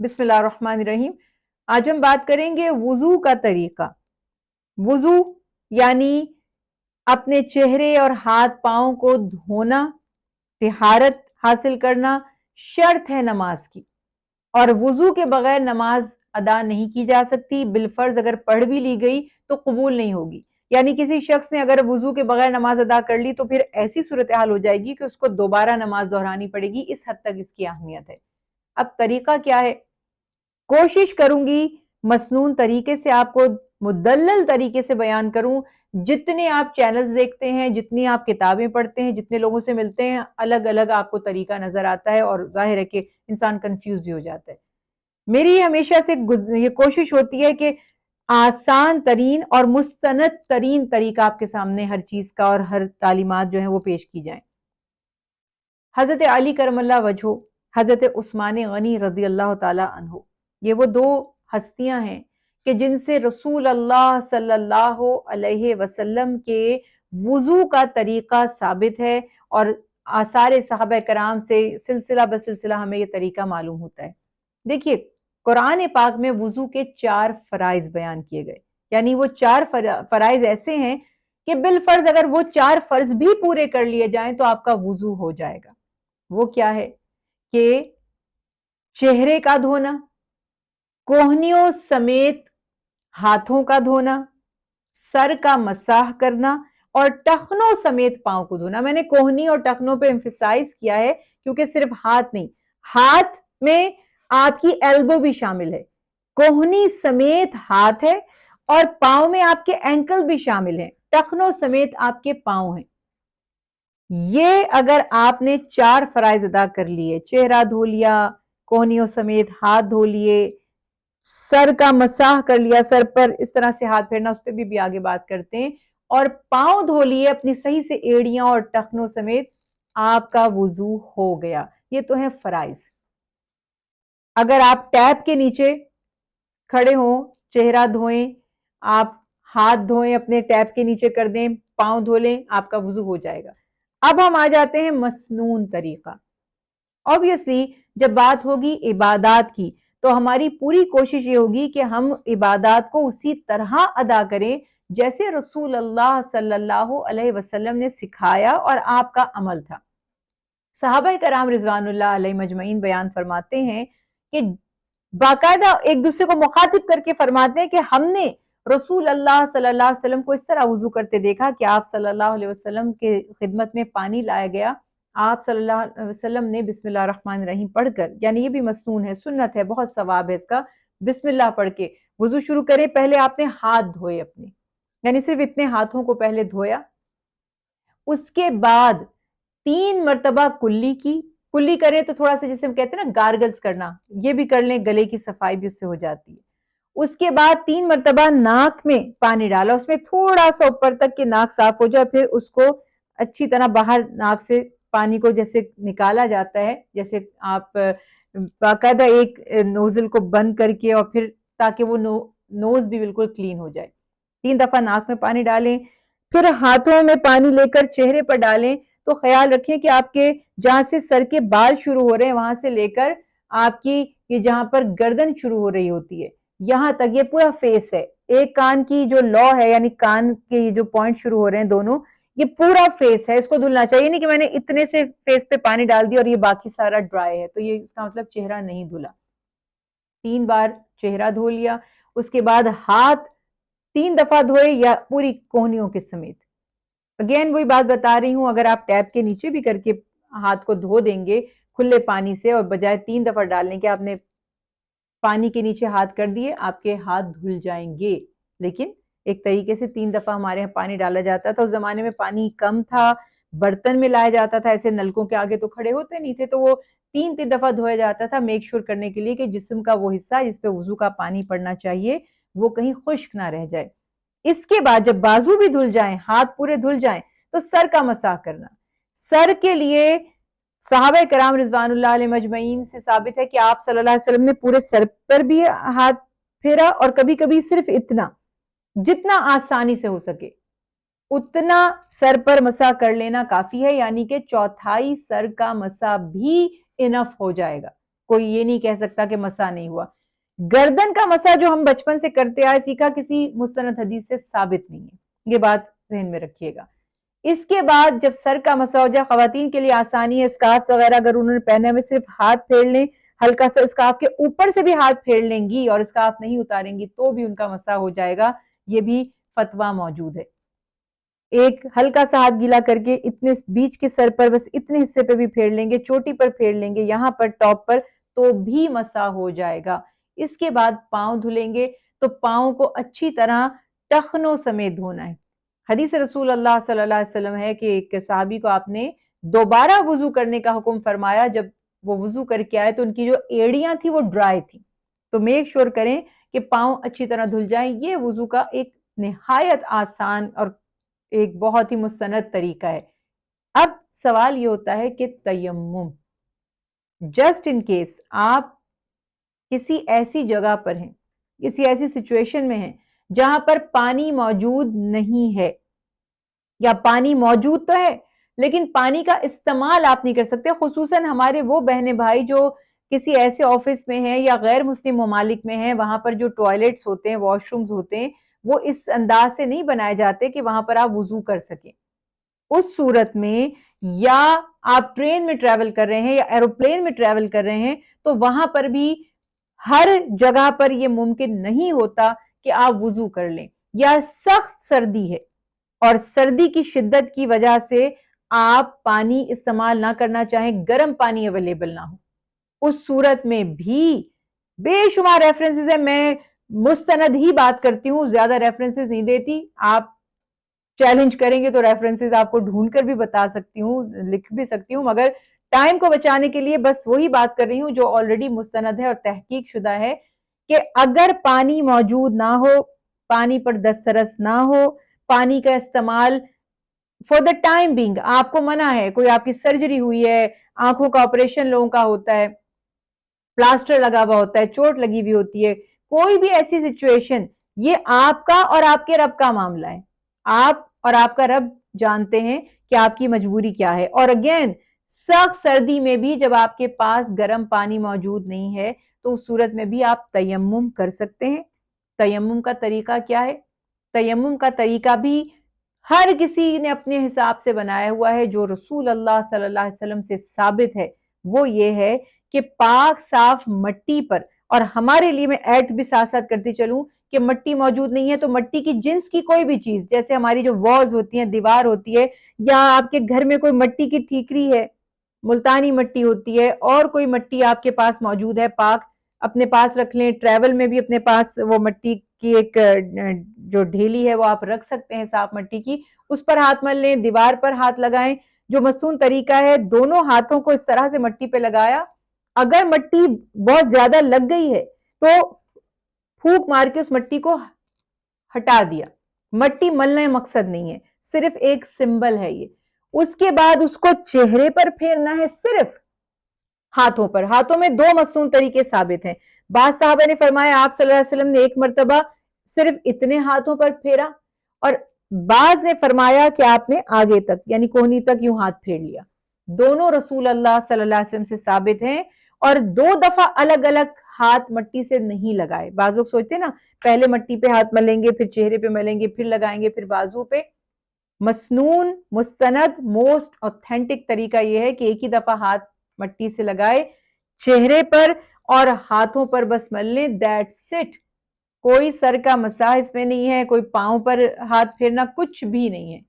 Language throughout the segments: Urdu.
بسم اللہ الرحمن الرحیم۔ آج ہم بات کریں گے وضو کا طریقہ۔ وضو یعنی اپنے چہرے اور ہاتھ پاؤں کو دھونا، طہارت حاصل کرنا شرط ہے نماز کی، اور وضو کے بغیر نماز ادا نہیں کی جا سکتی، بالفرض اگر پڑھ بھی لی گئی تو قبول نہیں ہوگی۔ یعنی کسی شخص نے اگر وضو کے بغیر نماز ادا کر لی تو پھر ایسی صورتحال ہو جائے گی کہ اس کو دوبارہ نماز دہرانی پڑے گی، اس حد تک اس کی اہمیت ہے۔ اب طریقہ کیا ہے؟ کوشش کروں گی مسنون طریقے سے آپ کو مدلل طریقے سے بیان کروں۔ جتنے آپ چینلز دیکھتے ہیں، جتنی آپ کتابیں پڑھتے ہیں، جتنے لوگوں سے ملتے ہیں، الگ الگ آپ کو طریقہ نظر آتا ہے اور ظاہر ہے کہ انسان کنفیوز بھی ہو جاتا ہے۔ میری ہمیشہ سے یہ کوشش ہوتی ہے کہ آسان ترین اور مستند ترین طریقہ آپ کے سامنے ہر چیز کا اور ہر تعلیمات جو ہیں وہ پیش کی جائیں۔ حضرت علی کرم اللہ وجہہ، حضرت عثمان غنی رضی اللہ تعالی عنہ، یہ وہ دو ہستیاں ہیں کہ جن سے رسول اللہ صلی اللہ علیہ وسلم کے وضو کا طریقہ ثابت ہے، اور آثار صحابہ کرام سے سلسلہ بسلسلہ ہمیں یہ طریقہ معلوم ہوتا ہے۔ دیکھیے، قرآن پاک میں وضو کے 4 فرائض بیان کیے گئے، یعنی وہ 4 فرائض ایسے ہیں کہ بالفرض اگر وہ 4 فرض بھی پورے کر لیے جائیں تو آپ کا وضو ہو جائے گا۔ وہ کیا ہے کہ چہرے کا دھونا، کوہنیوں سمیت ہاتھوں کا دھونا، سر کا مساح کرنا، اور ٹخنوں سمیت پاؤں کو دھونا۔ میں نے کوہنی اور ٹخنوں پہ ایمفیسائز کیا ہے کیونکہ صرف ہاتھ نہیں، ہاتھ میں آپ کی ایلبو بھی شامل ہے، کوہنی سمیت ہاتھ ہے، اور پاؤں میں آپ کے اینکل بھی شامل ہیں، ٹخنوں سمیت آپ کے پاؤں ہیں۔ یہ اگر آپ نے 4 فرائض ادا کر لیے، چہرہ دھو لیا، کوہنیوں سمیت ہاتھ دھو لیے، سر کا مساح کر لیا، سر پر اس طرح سے ہاتھ پھیرنا، اس پہ بھی آگے بات کرتے ہیں، اور پاؤں دھو لیے اپنی صحیح سے ایڑیاں اور ٹخنوں سمیت، آپ کا وضو ہو گیا۔ یہ تو ہیں فرائض۔ اگر آپ ٹیپ کے نیچے کھڑے ہوں، چہرہ دھوئیں، آپ ہاتھ دھوئیں، اپنے ٹیپ کے نیچے کر دیں، پاؤں دھو لیں، آپ کا وضو ہو جائے گا۔ اب ہم آ جاتے ہیں مسنون طریقہ۔ obviously جب بات ہوگی عبادات کی تو ہماری پوری کوشش یہ ہوگی کہ ہم عبادات کو اسی طرح ادا کریں جیسے رسول اللہ صلی اللہ علیہ وسلم نے سکھایا اور آپ کا عمل تھا۔ صحابہ کرام رضوان اللہ علیہ مجمعین بیان فرماتے ہیں کہ باقاعدہ ایک دوسرے کو مخاطب کر کے فرماتے ہیں کہ ہم نے رسول اللہ صلی اللہ علیہ وسلم کو اس طرح وضو کرتے دیکھا کہ آپ صلی اللہ علیہ وسلم کے خدمت میں پانی لایا گیا، آپ صلی اللہ علیہ وسلم نے بسم اللہ الرحمن الرحیم پڑھ کر، یعنی یہ بھی مسنون ہے، سنت ہے، بہت ثواب ہے اس کا، بسم اللہ پڑھ کے وضو شروع کرے۔ پہلے آپ نے ہاتھ دھوئے اپنے، یعنی صرف اتنے ہاتھوں کو پہلے دھویا، اس کے بعد 3 مرتبہ کلی کی، کلی کریں تو تھوڑا سا جسے ہم کہتے ہیں نا گارگلز کرنا، یہ بھی کر لیں، گلے کی صفائی بھی اس سے ہو جاتی ہے۔ اس کے بعد 3 مرتبہ ناک میں پانی ڈالا، اس میں تھوڑا سا اوپر تک کہ ناک صاف ہو جائے، پھر اس کو اچھی طرح باہر ناک سے پانی کو جیسے نکالا جاتا ہے، جیسے آپ باقاعدہ ایک نوزل کو بند کر کے، اور پھر تاکہ وہ نوز بھی بالکل کلین ہو جائے۔ 3 دفعہ ناک میں پانی ڈالیں، پھر ہاتھوں میں پانی لے کر چہرے پر ڈالیں، تو خیال رکھیں کہ آپ کے جہاں سے سر کے بال شروع ہو رہے ہیں وہاں سے لے کر آپ کی یہ جہاں پر گردن شروع ہو رہی ہوتی ہے یہاں تک یہ پورا فیس ہے۔ ایک کان کی جو لو ہے، یعنی کان کے جو پوائنٹ شروع ہو رہے ہیں دونوں، یہ پورا فیس ہے، اس کو دھلنا چاہیے، نہیں کہ میں نے اتنے سے فیس پہ پانی ڈال دیا اور یہ باقی سارا ڈرائی ہے، تو یہ اس کا مطلب چہرہ نہیں دھلا۔ 3 بار چہرہ دھو لیا، اس کے بعد ہاتھ 3 دفعہ دھوئے یا پوری کوہنیوں کے سمیت۔ اگین وہی بات بتا رہی ہوں، اگر آپ ٹیپ کے نیچے بھی کر کے ہاتھ کو دھو دیں گے کھلے پانی سے، اور بجائے 3 دفعہ ڈالنے کے آپ نے پانی کے نیچے ہاتھ کر دیے، آپ کے ہاتھ دھل جائیں گے۔ لیکن ایک طریقے سے 3 دفعہ ہمارے یہاں پانی ڈالا جاتا تھا، اس زمانے میں پانی کم تھا، برتن میں لایا جاتا تھا، ایسے نلکوں کے آگے تو کھڑے ہوتے نہیں تھے، تو وہ 3 دفعہ دھویا جاتا تھا، میک شور کرنے کے لیے کہ جسم کا وہ حصہ جس پہ وضو کا پانی پڑنا چاہیے وہ کہیں خشک نہ رہ جائے۔ اس کے بعد جب بازو بھی دھل جائیں، ہاتھ پورے دھل جائیں، تو سر کا مساح کرنا۔ سر کے لیے صحابہ کرام رضوان اللہ علیہ مجمعین سے ثابت ہے کہ آپ صلی اللہ علیہ وسلم نے پورے سر پر بھی ہاتھ پھیرا، اور کبھی کبھی صرف اتنا، جتنا آسانی سے ہو سکے اتنا سر پر مساح کر لینا کافی ہے، یعنی کہ 1/4 سر کا مساح بھی انف ہو جائے گا۔ کوئی یہ نہیں کہہ سکتا کہ مسا نہیں ہوا. گردن کا مسا جو ہم بچپن سے کرتے آئے سیکھا کسی مستند حدیث سے ثابت نہیں ہے، یہ بات ذہن میں رکھیے گا. اس کے بعد جب سر کا مسا ہو جائے، خواتین کے لیے آسانی ہے، اسکارف وغیرہ اگر انہوں نے پہنے ہوئے صرف ہاتھ پھیر لیں، ہلکا سا اسکارف کے اوپر سے بھی ہاتھ پھیر لیں گی اور اسکارف نہیں اتاریں گی تو بھی ان کا مسا ہو جائے گا. یہ بھی فتویٰ موجود ہے. ایک ہلکا سا ہاتھ گیلا کر کے اتنے بیچ کے سر پر بس اتنے حصے پہ بھی پھیر لیں گے، چوٹی پر پھیر لیں گے، یہاں پر ٹاپ پر، تو بھی مسا ہو جائے گا. اس کے بعد پاؤں دھلیں گے تو پاؤں کو اچھی طرح ٹخنوں سمیت دھونا ہے. حدیث رسول اللہ صلی اللہ علیہ وسلم ہے کہ ایک صحابی کو آپ نے دوبارہ وضو کرنے کا حکم فرمایا. جب وہ وضو کر کے آئے تو ان کی جو ایڑیاں تھی وہ ڈرائی تھی. تو میک شور کریں کہ پاؤں اچھی طرح دھل جائیں. یہ وضو کا ایک نہایت آسان اور ایک بہت ہی مستند طریقہ ہے. اب سوال یہ ہوتا ہے کہ تیمم، جسٹ ان کیس آپ کسی ایسی جگہ پر ہیں، کسی ایسی سچویشن میں ہیں جہاں پر پانی موجود نہیں ہے، یا پانی موجود تو ہے لیکن پانی کا استعمال آپ نہیں کر سکتے. خصوصاً ہمارے وہ بہنیں بھائی جو کسی ایسے آفس میں ہیں یا غیر مسلم ممالک میں ہیں، وہاں پر جو ٹوائلٹس ہوتے ہیں، واش رومز ہوتے ہیں، وہ اس انداز سے نہیں بنائے جاتے کہ وہاں پر آپ وضو کر سکیں. اس صورت میں یا آپ ٹرین میں ٹریول کر رہے ہیں یا ایروپلین میں ٹریول کر رہے ہیں تو وہاں پر بھی ہر جگہ پر یہ ممکن نہیں ہوتا کہ آپ وضو کر لیں، یا سخت سردی ہے اور سردی کی شدت کی وجہ سے آپ پانی استعمال نہ کرنا چاہیں، گرم پانی اویلیبل نہ ہو. اس صورت میں بھی بے شمار ریفرنسز ہیں. میں مستند ہی بات کرتی ہوں، زیادہ ریفرنسز نہیں دیتی. آپ چیلنج کریں گے تو ریفرنسز آپ کو ڈھونڈ کر بھی بتا سکتی ہوں، لکھ بھی سکتی ہوں، مگر ٹائم کو بچانے کے لیے بس وہی بات کر رہی ہوں جو آلریڈی مستند ہے اور تحقیق شدہ ہے کہ اگر پانی موجود نہ ہو، پانی پر دسترس نہ ہو، پانی کا استعمال فور دا ٹائم بینگ آپ کو منع ہے. کوئی آپ کی سرجری ہوئی ہے، آنکھوں کا آپریشن لوگوں کا ہوتا ہے، پلاسٹر لگا ہوا ہوتا ہے، چوٹ لگی ہوئی ہوتی ہے، کوئی بھی ایسی سچویشن، یہ آپ کا اور آپ کے رب کا معاملہ ہے. آپ اور آپ کا رب جانتے ہیں کہ آپ کی مجبوری کیا ہے. اور اگین سخت سردی میں بھی جب آپ کے پاس گرم پانی موجود نہیں ہے تو اس صورت میں بھی آپ تیمم کر سکتے ہیں. تیمم کا طریقہ کیا ہے؟ تیمم کا طریقہ بھی ہر کسی نے اپنے حساب سے بنایا ہوا ہے. جو رسول اللہ صلی اللہ علیہ وسلم سے ثابت ہے وہ یہ ہے کہ پاک صاف مٹی پر، اور ہمارے لیے میں ایڈ بھی ساتھ ساتھ کرتی چلوں کہ مٹی موجود نہیں ہے تو مٹی کی جنس کی کوئی بھی چیز، جیسے ہماری جو والز ہوتی ہیں، دیوار ہوتی ہے، یا آپ کے گھر میں کوئی مٹی کی ٹھیکری ہے، ملتانی مٹی ہوتی ہے، اور کوئی مٹی آپ کے پاس موجود ہے پاک، اپنے پاس رکھ لیں. ٹریول میں بھی اپنے پاس وہ مٹی کی ایک جو ڈھیلی ہے وہ آپ رکھ سکتے ہیں صاف مٹی کی، اس پر ہاتھ مل لیں، دیوار پر ہاتھ لگائیں. جو مصنون طریقہ ہے، دونوں ہاتھوں کو اس طرح سے مٹی پہ لگایا، اگر مٹی بہت زیادہ لگ گئی ہے تو پھونک مار کے اس مٹی کو ہٹا دیا. مٹی ملنا مقصد نہیں ہے، صرف ایک سمبل ہے یہ. اس کے بعد اس کو چہرے پر پھیرنا ہے، صرف ہاتھوں پر. ہاتھوں میں دو مصنون طریقے ثابت ہیں. بعض صحابہ نے فرمایا آپ صلی اللہ علیہ وسلم نے ایک مرتبہ صرف اتنے ہاتھوں پر پھیرا، اور بعض نے فرمایا کہ آپ نے آگے تک یعنی کوہنی تک یوں ہاتھ پھیر لیا. دونوں رسول اللہ صلی اللہ علیہ وسلم سے ثابت ہیں، اور دو دفعہ الگ الگ ہاتھ مٹی سے نہیں لگائے. بعض لوگ سوچتے ہیں نا پہلے مٹی پہ ہاتھ ملیں گے، پھر چہرے پہ ملیں گے، پھر لگائیں گے، پھر بازو پہ. مسنون، مستند، موسٹ اوتھینٹک طریقہ یہ ہے کہ ایک ہی دفعہ ہاتھ مٹی سے لگائے، چہرے پر اور ہاتھوں پر بس مل لیں. That's it. کوئی سر کا مسح اس میں نہیں ہے، کوئی پاؤں پر ہاتھ پھیرنا، کچھ بھی نہیں ہے.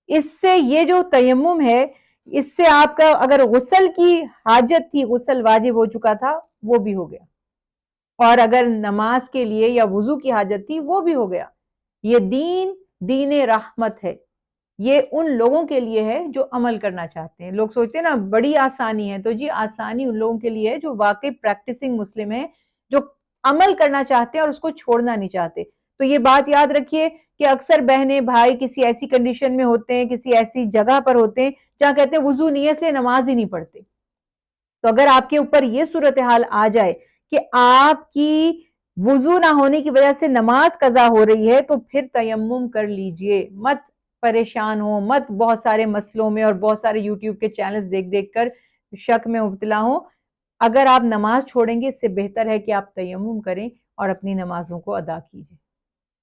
اس سے یہ جو تیمم ہے، اس سے آپ کا اگر غسل کی حاجت تھی، غسل واجب ہو چکا تھا، وہ بھی ہو گیا، اور اگر نماز کے لیے یا وضو کی حاجت تھی وہ بھی ہو گیا. یہ دین رحمت ہے. یہ ان لوگوں کے لیے ہے جو عمل کرنا چاہتے ہیں. لوگ سوچتے ہیں نا بڑی آسانی ہے، تو جی آسانی ان لوگوں کے لیے ہے جو واقعی پریکٹسنگ مسلم ہیں، جو عمل کرنا چاہتے ہیں اور اس کو چھوڑنا نہیں چاہتے. تو یہ بات یاد رکھیے کہ اکثر بہنیں بھائی کسی ایسی کنڈیشن میں ہوتے ہیں، کسی ایسی جگہ پر ہوتے ہیں جہاں کہتے ہیں وضو نہیں ہے اس لیے نماز ہی نہیں پڑھتے. تو اگر آپ کے اوپر یہ صورتحال آ جائے کہ آپ کی وضو نہ ہونے کی وجہ سے نماز قضا ہو رہی ہے تو پھر تیمم کر لیجئے. مت پریشان ہو، مت بہت سارے مسئلوں میں اور بہت سارے یوٹیوب کے چینلز دیکھ دیکھ کر شک میں مبتلا ہوں. اگر آپ نماز چھوڑیں گے اس سے بہتر ہے کہ آپ تیمم کریں اور اپنی نمازوں کو ادا کیجیے.